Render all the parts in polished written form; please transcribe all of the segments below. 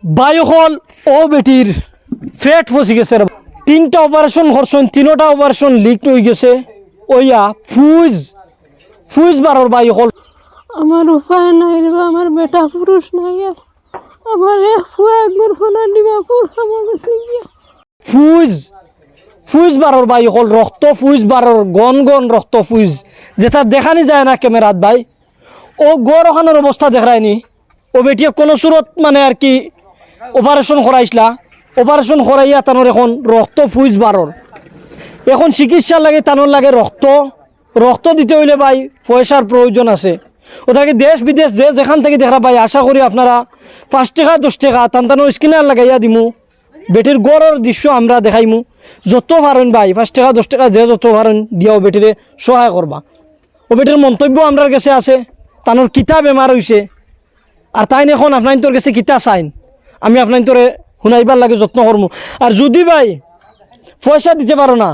বায়ুহল ও বেটির ফেট ফসি গেছে, 3টা অপারেশন করছেন, 3টা অপারেশন লিক হয়ে গেছে। ওইয়া ফুজ বারোর বায়ুহল। আমার উপায় নাই রে, আমার বেটা পুরুষ নাই, আমার একবার ফোনা দিবা পুর খামা গেছে গিয়া। ফুজ বারোর বায়ুহল, রক্ত ফুজ বারোর, গন গন রক্ত ফুজ, যেটা দেখানি যায় না ক্যামেরাত ভাই। ও গড় ওখানোর অবস্থা দেখায়নি। ও বেটিয়ে কোনো সুরত মানে আর কি অপারেশন করাইছিলা, অপারেশন করাইয়া তানোর এখন রক্ত ফুজ বারোর। এখন চিকিৎসার লাগে তানোর লাগে রক্ত দিতে হইলে ভাই পয়সার প্রয়োজন আছে। ওটাকে দেশ বিদেশ যেখান থেকে দেখা ভাই, আশা করি আপনারা 5 টাকা 10 টাকা টানটানো স্ক্রিনার লাগাইয়া দিমু, বেটির গড়ের দৃশ্য আমরা দেখাইমু। যত পারেন ভাই 5 টাকা 10 টাকা যত পারেন দিয়াও বেটিরে সহায় করবা। ও বেটির মন্তব্য আমরার কাছে আছে, তানোর কিতা বেমার হয়েছে আর তাই এখন আপনার তোর কাছে কিতা চাইন, আমি আপনার তোরে শুনাইবার লাগে যত্ন করবো। আর যদি ভাই পয়সা দিতে পারো না,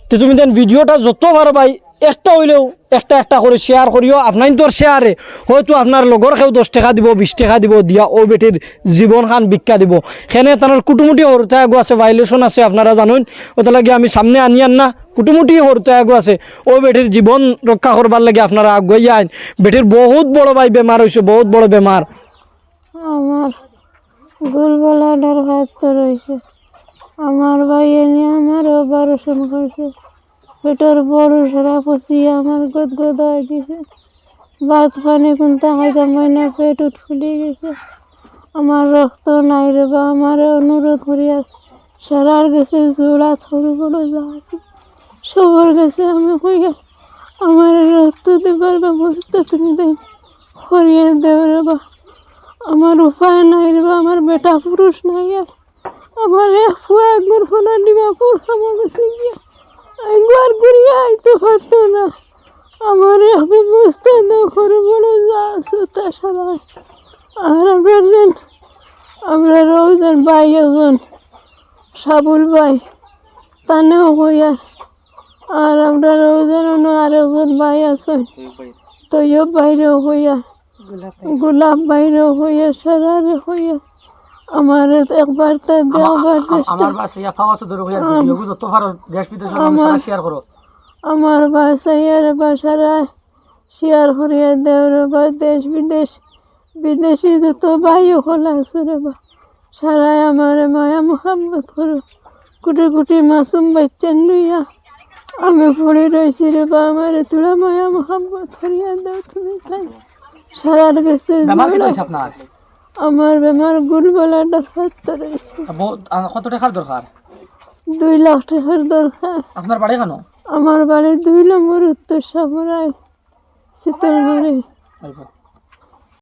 তো তুমি দেন ভিডিওটা যত পারো ভাই একটা হইলেও একটা করে শেয়ার করিও। আপনার তোর শেয়ারে হয়তো আপনার লগর কেউ 10 টাকা দিব 20 টাকা দিব দিয়া ও বেটির জীবন খান ভিক্ষা দিব। সেনে তার কুটুমুটি হরতে আগু আছে, ভাইলেশন আছে আপনারা জানুন। ওটা লাগে আমি সামনে আনিয়ান না, কুটুমুটি হরতে আগু আছে। ও বেটির জীবন রক্ষা করবার লাগে আপনারা আগুয়াই আইন। বেটির বহুত বড় ভাই বেমার হয়েছে, বহুত বড় বেমার। আমার গুলগলা দরখাস্ত রয়েছে, আমার ভাই এনে আমার অপারেশন করছে, পেটের বড় সারা পচিয়ে আমার গদগদ হয়ে গেছে, ভাত পানি কোনটা খাইতে হয় না, পেট ফুলে গেছে। আমার রক্ত নাই রে বা, আমার অনুরোধ করিয়া সারার গেছে জোড়া থরু বড় যা আছে সবার গেছে আমি হইয়া আমার রক্ত দেবার ব্যবস্থা তুমি দেন করিয়ে দেব রে বা। আমার উপায় নাই রে বা, আমার বেটা পুরুষ নাই, আমার একবার ফোনা দিবা পুর খামা গেছে গিয়া, একবার ঘুরিয়ে আইতে পারতো না। আমার ব্যবস্থা দাও করে বড় যা আছে তা সারাই। আর আমরা রোজন ভাই একজন সাবুল ভাই তানেও হইয়া, আর আমরা রোজন আরেকজন ভাই আছেন তৈয়ব বাইরেও হইয়া, গোলাপ বাইরেও হইয়া, সারারে হইয়া আমার একবার তা দেওয়ার চেষ্টা। আমার বাসাইয়ার বাসারা শেয়ার করিয়া দেওয়ার বা, দেশ বিদেশি যত ভাইও হলা আছে রে বা, সারাই আমার মায়া মোহাম্মত করো। কুটি কুটি মাসুম বাচ্চা লইয়া আমি পড়ে রয়েছি রে বা, আমার তোরা মায়া মোহাম্মত করিয়া দাও তুমি তাই। সারার কাছে আমার বেমার গুলগলা দরখাস্ত রয়েছে। কত টাকার দরকার? 2 লাখ টাকার দরকার। আপনার বাড়ি কেন? আমার বাড়ি 2 নম্বর উত্তর সামরাই, শীতলবাড়ি।